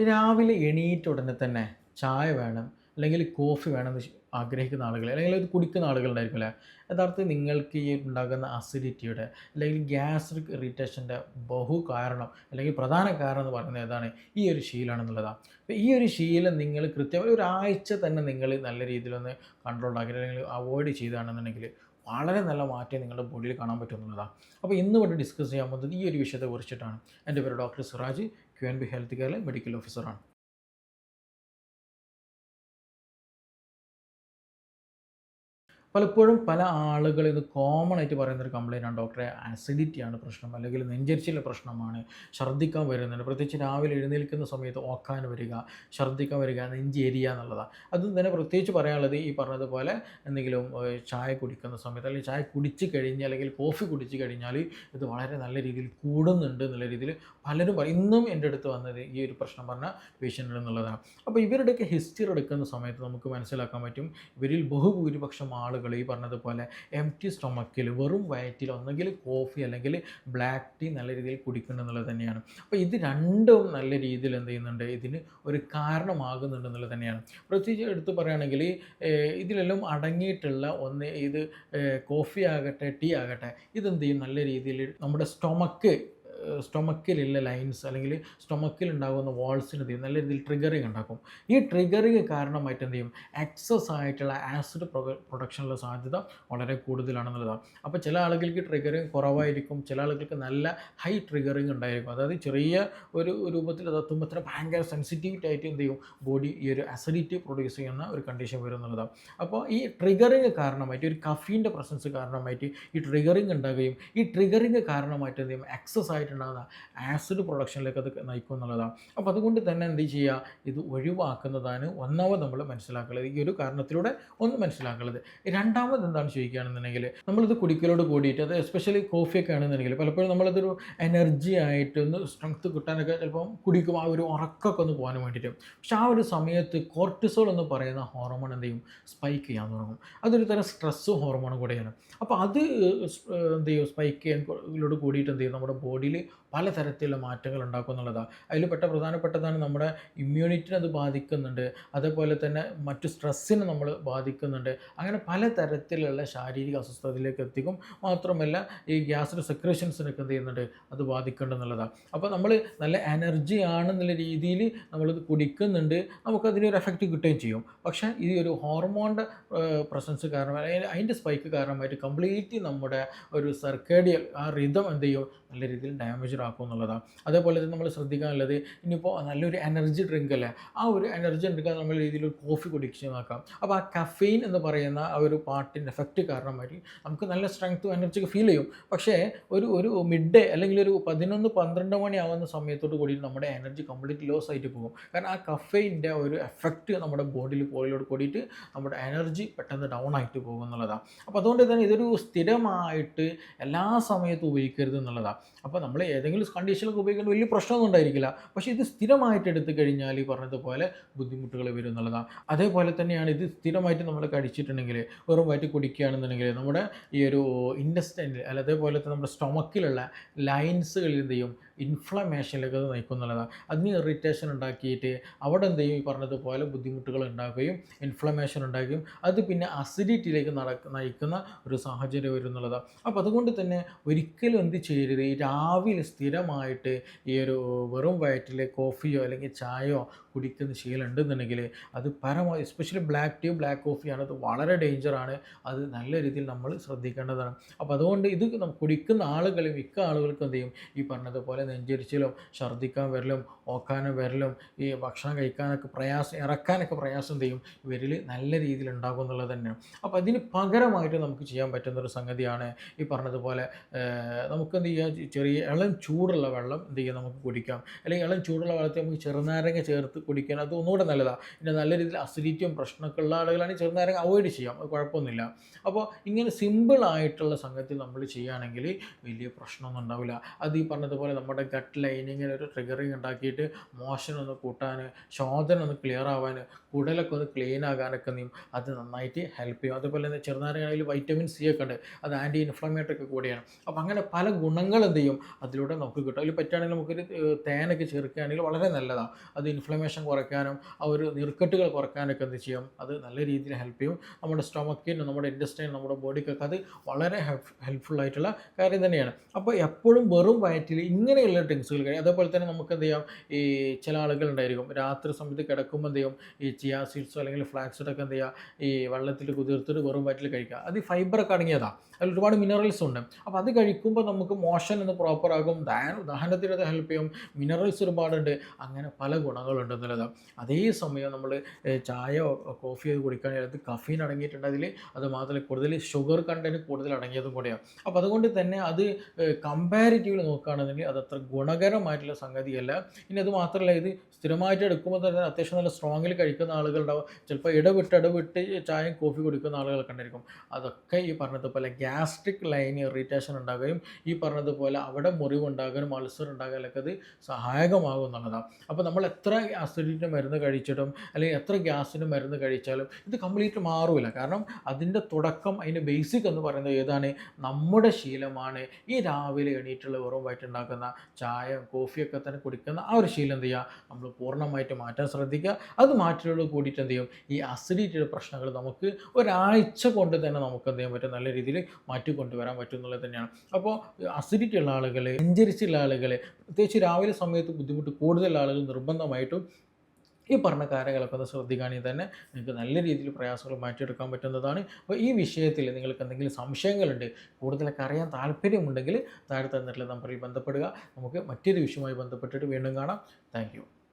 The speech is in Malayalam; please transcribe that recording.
രാവിലെ എണീറ്റ ഉടനെ തന്നെ ചായ വേണം, അല്ലെങ്കിൽ കോഫി വേണമെന്ന് ആഗ്രഹിക്കുന്ന ആളുകൾ, അല്ലെങ്കിൽ അത് കുടിക്കുന്ന ആളുകളുണ്ടായിരിക്കുമല്ലേ. യഥാർത്ഥത്തിൽ നിങ്ങൾക്ക് ഈ ഉണ്ടാകുന്ന അസിഡിറ്റിയുടെ അല്ലെങ്കിൽ ഗ്യാസ്ട്രിക് ഇറിറ്റേഷൻ്റെ കാരണം അല്ലെങ്കിൽ പ്രധാന കാരണം എന്ന് പറയുന്നത് ഏതാണ്? ഈ ഒരു ശീലമാണെന്നുള്ളതാണ്. അപ്പോൾ ഈ ഒരു ശീലം നിങ്ങൾ കൃത്യമായി ഒരാഴ്ച തന്നെ നിങ്ങൾ നല്ല രീതിയിലൊന്ന് കൺട്രോൾ ആക്കി അല്ലെങ്കിൽ അവോയ്ഡ് ചെയ്താണെന്നുണ്ടെങ്കിൽ വളരെ നല്ല മാറ്റം നിങ്ങളുടെ ബോഡിയിൽ കാണാൻ പറ്റും എന്നുള്ളതാണ്. അപ്പോൾ ഇന്ന് ഇവിടെ ഡിസ്കസ് ചെയ്യാൻ പോകുന്നത് ഈ ഒരു വിഷയത്തെ കുറിച്ചിട്ടാണ്. എൻ്റെ പേര് ഡോക്ടർ സിറാജ്, QNB ഹെൽത്ത് കെയറിലെ മെഡിക്കൽ ഓഫീസറാണ്. പലപ്പോഴും പല ആളുകളും ഇത് കോമൺ ആയിട്ട് പറയുന്നൊരു കംപ്ലയിൻ്റാണ്, ഡോക്ടറെ അസിഡിറ്റിയാണ് പ്രശ്നം, അല്ലെങ്കിൽ നെഞ്ചരിച്ചിലെ പ്രശ്നമാണ്, ഛർദ്ദിക്കാൻ വരുന്നുണ്ട്, പ്രത്യേകിച്ച് രാവിലെ എഴുന്നേൽക്കുന്ന സമയത്ത് ഓക്കാൻ വരിക, ഛർദ്ദിക്കാൻ വരിക, നെഞ്ച് എരിയുക എന്നുള്ളതാണ്. അതും തന്നെ പ്രത്യേകിച്ച് പറയാനുള്ളത് ഈ പറഞ്ഞതുപോലെ എന്തെങ്കിലും ചായ കുടിക്കുന്ന സമയത്ത് അല്ലെങ്കിൽ ചായ കുടിച്ച് കഴിഞ്ഞ് അല്ലെങ്കിൽ കോഫി കുടിച്ച് കഴിഞ്ഞാൽ ഇത് വളരെ നല്ല രീതിയിൽ കൂടുന്നുണ്ട് എന്നുള്ള രീതിയിൽ പലരും പറയും. ഇന്നും എൻ്റെ അടുത്ത് വന്നത് ഈ ഒരു പ്രശ്നം പറഞ്ഞ പേഷ്യൻ്റ് എന്നുള്ളതാണ്. അപ്പോൾ ഇവരുടെയൊക്കെ ഹിസ്റ്ററി എടുക്കുന്ന സമയത്ത് നമുക്ക് മനസ്സിലാക്കാൻ പറ്റും, ഇവരിൽ ബഹുഭൂരിപക്ഷം ആളുകൾ ഈ പറഞ്ഞതുപോലെ എംപ്റ്റി സ്റ്റൊമക്കിൽ വെറും വയറ്റിൽ ഒന്നെങ്കിൽ കോഫി അല്ലെങ്കിൽ ബ്ലാക്ക് ടീ നല്ല രീതിയിൽ കുടിക്കുന്നുണ്ടെന്നുള്ളത് തന്നെയാണ്. അപ്പോൾ ഇത് രണ്ടും നല്ല രീതിയിൽ എന്ത് ചെയ്യുന്നുണ്ട്, ഇതിന് ഒരു കാരണമാകുന്നുണ്ട് എന്നുള്ളത് തന്നെയാണ്. പ്രത്യേകിച്ച് എടുത്ത് പറയുകയാണെങ്കിൽ ഇതിലെല്ലാം അടങ്ങിയിട്ടുള്ള ഒന്ന് ഇത് കോഫി ആകട്ടെ ടീ ആകട്ടെ, ഇതെന്ത് ചെയ്യും, നല്ല രീതിയിൽ നമ്മുടെ സ്റ്റൊമക്കിലുള്ള ലൈൻസ് അല്ലെങ്കിൽ സ്റ്റൊമക്കിൽ ഉണ്ടാകുന്ന വാൾസിന് എന്ത് ചെയ്യും, നല്ല രീതിയിൽ ട്രിഗറിങ് ഉണ്ടാക്കും. ഈ ട്രിഗറിങ് കാരണമായിട്ട് എന്ത് ചെയ്യും, എക്സസ് ആയിട്ടുള്ള ആസിഡ് പ്രൊഡക്ഷനുള്ള സാധ്യത വളരെ കൂടുതലാണെന്നുള്ളതാണ്. അപ്പോൾ ചില ആളുകൾക്ക് ട്രിഗറിങ് കുറവായിരിക്കും, ചില ആളുകൾക്ക് നല്ല ഹൈ ട്രിഗറിങ് ഉണ്ടായിരിക്കും. അതായത് ചെറിയ ഒരു രൂപത്തിൽ അതെത്തുമ്പോൾ ഭയങ്കര സെൻസിറ്റിവിറ്റി ആയിട്ട് എന്ത് ചെയ്യും, ബോഡി ഈ ഒരു അസിഡിറ്റി പ്രൊഡ്യൂസ് ചെയ്യുന്ന ഒരു കണ്ടീഷൻ വരും എന്നുള്ളതാണ്. അപ്പോൾ ഈ ട്രിഗറിങ് കാരണമായിട്ട് ഒരു കഫീൻ്റെ പ്രസൻസ് കാരണമായിട്ട് ഈ ട്രിഗറിങ് ഉണ്ടാകുകയും ഈ ട്രിഗറിങ് കാരണമായിട്ട് എന്ത് ചെയ്യും, എക്സസ് ആയിട്ടുണ്ടാകുന്ന ആസിഡ് പ്രൊഡക്ഷനിലേക്ക് അത് നയിക്കും എന്നുള്ളതാണ്. അപ്പോൾ അതുകൊണ്ട് തന്നെ എന്ത് ചെയ്യുക, ഇത് ഒഴിവാക്കുന്നതാണ് ഒന്നാമത് നമ്മൾ മനസ്സിലാക്കുന്നത്. ഈ ഒരു കാരണത്തിലൂടെ ഒന്ന് മനസ്സിലാക്കുന്നത്. രണ്ടാമത് എന്താണ് ചോദിക്കുകയാണെന്നുണ്ടെങ്കിൽ, നമ്മളിത് കുടിക്കലോട് കൂടിയിട്ട് അത് എസ്പെഷ്യലി കോഫിയൊക്കെ ആണെന്നുണ്ടെങ്കിൽ പലപ്പോഴും നമ്മളതൊരു എനർജി ആയിട്ട് ഒന്ന് സ്ട്രെങ്ത് കിട്ടാനൊക്കെ ചിലപ്പം കുടിക്കും, ആ ഒരു ഉറക്കമൊക്കെ ഒന്ന് പോകാൻ വേണ്ടിയിട്ട്. പക്ഷെ ആ ഒരു സമയത്ത് കോർട്ടിസോൾ എന്ന് പറയുന്ന ഹോർമോൺ എന്ത് ചെയ്യും, സ്പൈക്ക് ചെയ്യാൻ തുടങ്ങും. അതൊരു തരം സ്ട്രെസ് ഹോർമോൺ കൂടെയാണ്. അപ്പോൾ അത് എന്ത് ചെയ്യും, സ്പൈക്ക് ചെയ്യാനോട് കൂടിയിട്ട് എന്ത് ചെയ്യും, നമ്മുടെ ബോഡിയിൽ പലതരത്തിലുള്ള മാറ്റങ്ങൾ ഉണ്ടാക്കും എന്നുള്ളതാണ്. അതിൽ പ്രധാനപ്പെട്ടതാണ് നമ്മുടെ ഇമ്മ്യൂണിറ്റിനെ അത് ബാധിക്കുന്നുണ്ട്, അതേപോലെ തന്നെ മറ്റു സ്ട്രെസ്സിനെ നമ്മൾ ബാധിക്കുന്നുണ്ട്. അങ്ങനെ പലതരത്തിലുള്ള ശാരീരിക അസ്വസ്ഥതയിലേക്ക് എത്തിക്കും. മാത്രമല്ല ഈ ഗ്യാസിൻ്റെ സെക്രേഷൻസിനൊക്കെ എന്ത് ചെയ്യുന്നുണ്ട്, അത് ബാധിക്കുന്നുണ്ടെന്നുള്ളതാണ്. അപ്പോൾ നമ്മൾ നല്ല എനർജി ആണെന്നുള്ള രീതിയിൽ നമ്മളിത് കുടിക്കുന്നുണ്ട്, നമുക്കതിനൊരു എഫക്റ്റ് കിട്ടുകയും ചെയ്യും. പക്ഷേ ഈ ഒരു ഹോർമോണിൻ്റെ പ്രസൻസ് കാരണം അതിൻ്റെ സ്പൈക്ക് കാരണമായിട്ട് കംപ്ലീറ്റ്ലി നമ്മുടെ ഒരു സർക്കേഡിയൽ ആ റിതം എന്ത് ചെയ്യും, നല്ല രീതിയിൽ ഡാമേജ്ഡ് ആക്കും എന്നുള്ളതാണ്. അതേപോലെ തന്നെ നമ്മൾ ശ്രദ്ധിക്കാനുള്ളത്, ഇനിയിപ്പോൾ നല്ലൊരു എനർജി ഡ്രിങ്ക് അല്ലേ, ആ ഒരു എനർജി ഡ്രിങ്ക് നമ്മൾ രീതിയിൽ ഒരു കോഫി കുടിച്ച് നോക്കാം. അപ്പോൾ ആ കഫെയിൻ എന്ന് പറയുന്ന ആ ഒരു പാർട്ടിൻ്റെ എഫക്റ്റ് കാരണമായിട്ട് നമുക്ക് നല്ല സ്ട്രെങ്ത്തും എനർജിയൊക്കെ ഫീൽ ചെയ്യും. പക്ഷേ ഒരു മിഡ് ഡേ അല്ലെങ്കിൽ ഒരു 11-12 മണി ആവുന്ന സമയത്തോട് കൂടിയിട്ട് നമ്മുടെ എനർജി കംപ്ലീറ്റ് ലോസ് ആയിട്ട് പോകും. കാരണം ആ കഫെയിൻ്റെ ഒരു എഫക്റ്റ് നമ്മുടെ ബോഡിയിലോട് കൂടിയിട്ട് നമ്മുടെ എനർജി പെട്ടെന്ന് ഡൗൺ ആയിട്ട് പോകും എന്നുള്ളതാണ്. അപ്പോൾ അതുകൊണ്ട് തന്നെ ഇതൊരു സ്ഥിരമായിട്ട് എല്ലാ സമയത്തും ഉപയോഗിക്കരുത് എന്നുള്ളതാണ്. അപ്പോൾ നമ്മൾ ഏതെങ്കിലും കണ്ടീഷനിലൊക്കെ ഉപയോഗിക്കേണ്ട വലിയ പ്രശ്നമൊന്നും ഉണ്ടായിരിക്കില്ല. പക്ഷേ ഇത് സ്ഥിരമായിട്ട് എടുത്തു കഴിഞ്ഞാൽ ഈ പറഞ്ഞതുപോലെ ബുദ്ധിമുട്ടുകൾ വരും എന്നുള്ളതാണ്. അതേപോലെ തന്നെയാണ് ഇത് സ്ഥിരമായിട്ട് നമ്മൾ കഴിച്ചിട്ടുണ്ടെങ്കിൽ, വെറും വയറ്റിൽ കുടിക്കുകയാണെന്നുണ്ടെങ്കിൽ നമ്മുടെ ഈ ഒരു ഇൻറ്റസ്റ്റൈനിൽ അല്ല അതേപോലെ തന്നെ നമ്മുടെ സ്റ്റൊമക്കിലുള്ള ലൈൻസുകളിൽ എന്ത് ചെയ്യും, ഇൻഫ്ലമേഷനിലേക്ക് അത് നയിക്കും എന്നുള്ളതാണ്. അതിന് ഇറിറ്റേഷൻ ഉണ്ടാക്കിയിട്ട് അവിടെ എന്ത് ചെയ്യും, ഈ പറഞ്ഞതുപോലെ ബുദ്ധിമുട്ടുകൾ ഉണ്ടാക്കുകയും ഇൻഫ്ലമേഷൻ ഉണ്ടാക്കുകയും അത് പിന്നെ അസിഡിറ്റിയിലേക്ക് നയിക്കുന്ന ഒരു സാഹചര്യം വരും എന്നുള്ളതാണ്. അപ്പോൾ അതുകൊണ്ട് തന്നെ ഒരിക്കലും എന്ത് ചെയ്യരുത്, ഈ രാവിലെ സ്ഥിരമായിട്ട് ഈ ഒരു വെറും വയറ്റിൽ കോഫിയോ അല്ലെങ്കിൽ ചായയോ കുടിക്കുന്ന ശീലം ഉണ്ടെന്നുണ്ടെങ്കിൽ അത് പരമാവധി, എസ്പെഷ്യലി ബ്ലാക്ക് ടീ ബ്ലാക്ക് കോഫിയാണ്, അത് വളരെ ഡേഞ്ചറാണ്. അത് നല്ല രീതിയിൽ നമ്മൾ ശ്രദ്ധിക്കേണ്ടതാണ്. അപ്പോൾ അതുകൊണ്ട് ഇത് കുടിക്കുന്ന ആളുകൾ മിക്ക ആളുകൾക്കും എന്ത് ചെയ്യും, ഈ പറഞ്ഞതുപോലെ നെഞ്ചരിച്ചിലും ഛർദ്ദിക്കാൻ വരലും ഓക്കാനും വരലും ഈ ഭക്ഷണം കഴിക്കാനൊക്കെ ഇറക്കാനൊക്കെ പ്രയാസം എന്ത് ചെയ്യും, ഇവരിൽ നല്ല രീതിയിൽ ഉണ്ടാകും എന്നുള്ളത് തന്നെയാണ്. അപ്പോൾ അതിന് പകരമായിട്ട് നമുക്ക് ചെയ്യാൻ പറ്റുന്നൊരു സംഗതിയാണ് ഈ പറഞ്ഞതുപോലെ നമുക്ക് എന്ത് ചെയ്യാം, ചെറിയ ഇളം ചൂടുള്ള വെള്ളം എന്ത് ചെയ്യാം, നമുക്ക് കുടിക്കാം. അല്ലെങ്കിൽ ഇളം ചൂടുള്ള വെള്ളത്തിൽ നമുക്ക് ചെറുനാരങ്ങ ചേർത്ത് കുടിക്കാൻ, അത് ഒന്നുകൂടെ നല്ലതാണ്. പിന്നെ നല്ല രീതിയിൽ അസിഡിറ്റിയും പ്രശ്നമൊക്കെ ഉള്ള ആളുകളാണെങ്കിൽ ചെറുനാരങ്ങ അവോയ്ഡ് ചെയ്യാം, അത് കുഴപ്പമൊന്നുമില്ല. അപ്പോൾ ഇങ്ങനെ സിമ്പിളായിട്ടുള്ള സംഗതി നമ്മൾ ചെയ്യുകയാണെങ്കിൽ വലിയ പ്രശ്നമൊന്നും ഉണ്ടാവില്ല. അത് ഈ പറഞ്ഞതുപോലെ നമ്മുടെ നമ്മുടെ ഗട്ട് ലൈനിങ്ങിന് ഒരു ട്രിഗറിങ് ഉണ്ടാക്കിയിട്ട് മോഷൻ ഒന്ന് കൂട്ടാൻ, ശോധന ഒന്ന് ക്ലിയർ ആവാൻ, കുടലൊക്കെ ഒന്ന് ക്ലീൻ ആകാനൊക്കെ നീ അത് നന്നായിട്ട് ഹെൽപ്പ് ചെയ്യും. അതുപോലെ തന്നെ ചെറുനാരങ്ങയിൽ വൈറ്റമിൻ സി ഒക്കെ ഉണ്ട്, അത് ആൻറ്റി ഇൻഫ്ലമേറ്ററി ഒക്കെ കൂടിയാണ്. അപ്പോൾ അങ്ങനെ പല ഗുണങ്ങൾ എന്ത് ചെയ്യും അതിലൂടെ നമുക്ക് കിട്ടും. അതിൽ പറ്റുകയാണെങ്കിൽ നമുക്കൊരു തേനൊക്കെ ചേർക്കുകയാണെങ്കിൽ വളരെ നല്ലതാണ്. അത് ഇൻഫ്ലമേഷൻ കുറയ്ക്കാനും ആ ഒരു നീർക്കെട്ടുകൾ കുറയ്ക്കാനൊക്കെ എന്ത് ചെയ്യും അത് നല്ല രീതിയിൽ ഹെൽപ്പ് ചെയ്യും. നമ്മുടെ സ്റ്റൊമക്കിനും നമ്മുടെ ഇൻഡസ്ട്രിനും നമ്മുടെ ബോഡിക്കൊക്കെ അത് വളരെ ഹെൽപ്ഫുൾ ആയിട്ടുള്ള കാര്യം തന്നെയാണ്. അപ്പോൾ എപ്പോഴും വെറും വയറ്റിൽ ഇങ്ങനെയുള്ള ഡ്രിങ്ക്സുകൾ കഴിയും. അതേപോലെ തന്നെ നമുക്ക് എന്ത് ചെയ്യാം, ഈ ചില ആളുകൾ ഉണ്ടായിരിക്കും രാത്രി സമയത്ത് കിടക്കുമ്പോൾ എന്ത് ചെയ്യും ഈ ചിയാ സീഡ്സോ അല്ലെങ്കിൽ ഫ്ലാക്സീഡൊക്കെ എന്ത് ചെയ്യുക ഈ വെള്ളത്തിൽ കുതിർത്തിട്ട് വെറും വയറ്റിൽ കഴിക്കുക. അത് ഈ ഫൈബറൊക്കെ അടങ്ങിയതാണ്, അതിൽ ഒരുപാട് മിനറൽസ് ഉണ്ട്. അപ്പോൾ അത് കഴിക്കുമ്പോൾ നമുക്ക് മോഷൻ ഒന്ന് പ്രോപ്പറാകും, ദഹനത്തിന് അത് ഹെൽപ്പ് ചെയ്യും, മിനറൽസ് ഒരുപാടുണ്ട്, അങ്ങനെ പല ഗുണങ്ങളുണ്ട് എന്നുള്ളതാണ്. അതേസമയം നമ്മൾ ചായയോ കോഫിയോ കുടിക്കുകയാണെങ്കിൽ അത് കഫീൻ അടങ്ങിയിട്ടുണ്ട് അതിൽ, അത് മാത്രമല്ല കൂടുതൽ ഷുഗർ കണ്ടൻറ്റ് കൂടുതൽ അടങ്ങിയതും കൂടിയാണ്. അപ്പോൾ അതുകൊണ്ട് തന്നെ അത് കമ്പാരിറ്റീവ്ലി നോക്കുകയാണെന്നുണ്ടെങ്കിൽ അത് അത്ര ഗുണകരമായിട്ടുള്ള സംഗതിയല്ല. ഇനി അത് മാത്രമല്ല ഇത് സ്ഥിരമായിട്ട് എടുക്കുമ്പോൾ തന്നെ അത്യാവശ്യം നല്ല സ്ട്രോങ്ങിൽ കഴിക്കുന്ന ആളുകളുണ്ടാവും, ചിലപ്പോൾ ഇടവിട്ട് ചായയും കോഫി കുടിക്കുന്ന ആളുകളൊക്കെ ഉണ്ടായിരിക്കും. അതൊക്കെ ഈ പറഞ്ഞതുപോലെ ഗ്യാസ്ട്രിക് ലൈൻ ഇറിറ്റേഷൻ ഉണ്ടാകുകയും ഈ പറഞ്ഞതുപോലെ അവിടെ മുറിവുണ്ടാകാനും അൾസർ ഉണ്ടാകാനൊക്കെ അത് സഹായകമാകും എന്നുള്ളതാണ്. അപ്പോൾ നമ്മൾ എത്ര അസിഡിറ്റിൻ്റെ മരുന്ന് കഴിച്ചിട്ടും അല്ലെങ്കിൽ എത്ര ഗ്യാസിന് മരുന്ന് കഴിച്ചാലും ഇത് കംപ്ലീറ്റ് മാറില്ല. കാരണം അതിൻ്റെ തുടക്കം അതിൻ്റെ ബേസിക് എന്ന് പറയുന്നത് ഏതാണ്, നമ്മുടെ ശീലമാണ്. ഈ രാവിലെ എണീറ്റുള്ള വെറും വയറ്റുണ്ടാക്കുന്ന ചായ കോഫിയൊക്കെ തന്നെ കുടിക്കുന്ന ആ ഒരു ശീലം എന്ത് ചെയ്യുക നമ്മൾ പൂർണ്ണമായിട്ട് മാറ്റാൻ ശ്രദ്ധിക്കുക. അത് മാറ്റിയോട് കൂടിയിട്ട് എന്ത് ചെയ്യും ഈ അസിഡിറ്റിയുടെ പ്രശ്നങ്ങൾ നമുക്ക് ഒരാഴ്ച കൊണ്ട് തന്നെ നമുക്ക് എന്ത് ചെയ്യാൻ പറ്റും നല്ല രീതിയിൽ മാറ്റിക്കൊണ്ടുവരാൻ പറ്റും എന്നുള്ളത് തന്നെയാണ്. അപ്പോൾ അസിഡിറ്റി ഉള്ള ആളുകൾ, നെഞ്ചരിച്ചുള്ള ആളുകൾ, പ്രത്യേകിച്ച് രാവിലെ സമയത്ത് ബുദ്ധിമുട്ട് കൂടുതൽ ആളുകൾ നിർബന്ധമായിട്ടും ഈ പറഞ്ഞ കാര്യങ്ങളൊക്കെ ഒന്ന് ശ്രദ്ധിക്കുകയാണെങ്കിൽ തന്നെ നിങ്ങൾക്ക് നല്ല രീതിയിൽ പ്രയാസങ്ങൾ മാറ്റിയെടുക്കാൻ പറ്റുന്നതാണ്. അപ്പോൾ ഈ വിഷയത്തിൽ നിങ്ങൾക്ക് എന്തെങ്കിലും സംശയങ്ങളുണ്ട്, കൂടുതലൊക്കെ അറിയാൻ താല്പര്യമുണ്ടെങ്കിൽ താഴെ തന്നിട്ടുള്ള നമ്പറിൽ ബന്ധപ്പെടുക. നമുക്ക് മറ്റൊരു വിഷയവുമായി ബന്ധപ്പെട്ടിട്ട് വീണ്ടും കാണാം. താങ്ക്